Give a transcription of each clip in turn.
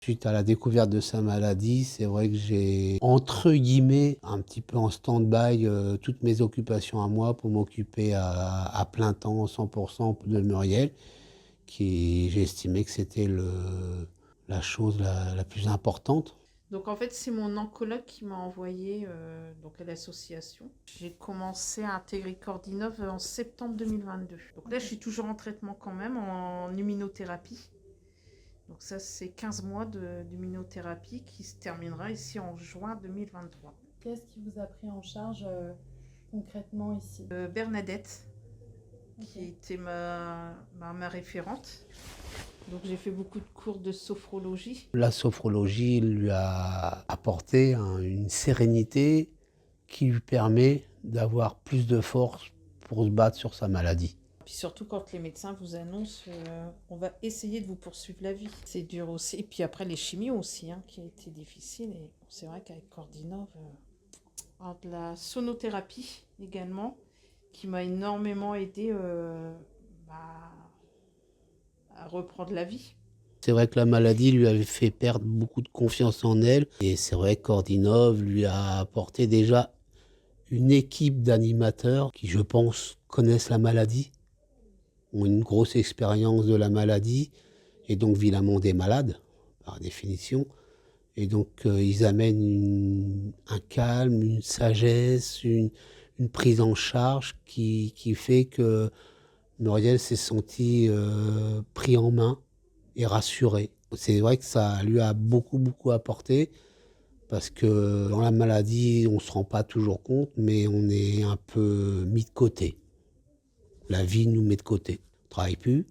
Suite à la découverte de sa maladie, c'est vrai que j'ai, entre guillemets, un petit peu en stand-by toutes mes occupations à moi pour m'occuper à plein temps, 100% de Muriel, qui j'ai estimé que c'était la chose la plus importante. Donc en fait, c'est mon oncologue qui m'a envoyé donc à l'association. J'ai commencé à intégrer Cordinov en septembre 2022. Donc là, je suis toujours en traitement quand même, en immunothérapie. Donc ça, c'est 15 mois d'immunothérapie qui se terminera ici en juin 2023. Qu'est-ce qui vous a pris en charge concrètement ici? Bernadette, qui Ok. était ma référente. Donc j'ai fait beaucoup de cours de sophrologie. La sophrologie lui a apporté une sérénité qui lui permet d'avoir plus de force pour se battre sur sa maladie. Puis surtout quand les médecins vous annoncent on va essayer de vous poursuivre la vie. C'est dur aussi. Et puis après les chimios aussi, hein, qui a été difficile. Et c'est vrai qu'avec Cordinov, de la sonothérapie également, qui m'a énormément aidé à reprendre la vie. C'est vrai que la maladie lui avait fait perdre beaucoup de confiance en elle. Et c'est vrai que Cordinov lui a apporté déjà une équipe d'animateurs qui, je pense, connaissent la maladie, ont une grosse expérience de la maladie et donc évidemment des malades, par définition. Et donc ils amènent un calme, une sagesse, une prise en charge qui fait que Muriel s'est sentie pris en main et rassuré. C'est vrai que ça lui a beaucoup apporté parce que dans la maladie, on ne se rend pas toujours compte, mais on est un peu mis de côté. La vie nous met de côté. On ne travaille plus.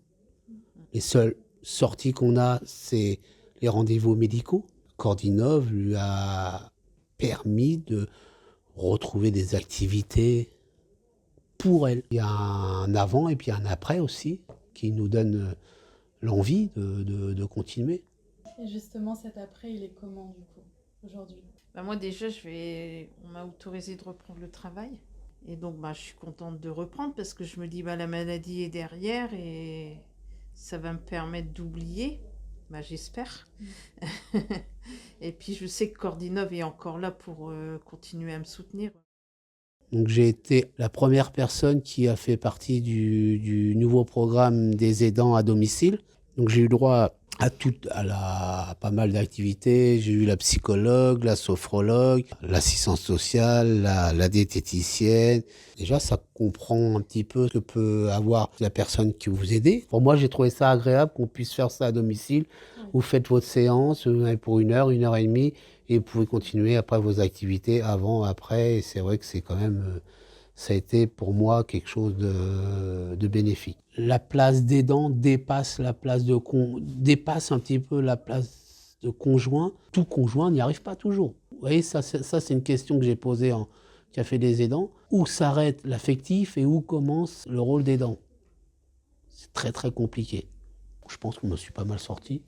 Les seules sorties qu'on a, c'est les rendez-vous médicaux. Cordinov lui a permis de retrouver des activités pour elle. Il y a un avant et puis un après aussi qui nous donne l'envie de continuer. Et justement, cet après, il est comment du coup, aujourd'hui? Moi déjà, on m'a autorisé de reprendre le travail. Et donc je suis contente de reprendre parce que je me dis la maladie est derrière et ça va me permettre d'oublier. J'espère. Et puis je sais que Cordinov est encore là pour continuer à me soutenir. Donc j'ai été la première personne qui a fait partie du nouveau programme des aidants à domicile. Donc j'ai eu droit à pas mal d'activités. J'ai eu la psychologue, la sophrologue, l'assistance sociale, la diététicienne. Déjà, ça comprend un petit peu ce que peut avoir la personne qui vous aide. Pour moi, j'ai trouvé ça agréable qu'on puisse faire ça à domicile. Vous faites votre séance, vous en avez pour 1 heure et demie, et vous pouvez continuer après vos activités, avant, après. Et c'est vrai que c'est quand même, ça a été pour moi quelque chose de bénéfique. La place d'aidant dépasse dépasse un petit peu la place de conjoint. Tout conjoint n'y arrive pas toujours. Vous voyez, ça c'est une question que j'ai posée en Café des aidants. Où s'arrête l'affectif et où commence le rôle d'aidant? C'est très compliqué. Je pense que je me suis pas mal sorti.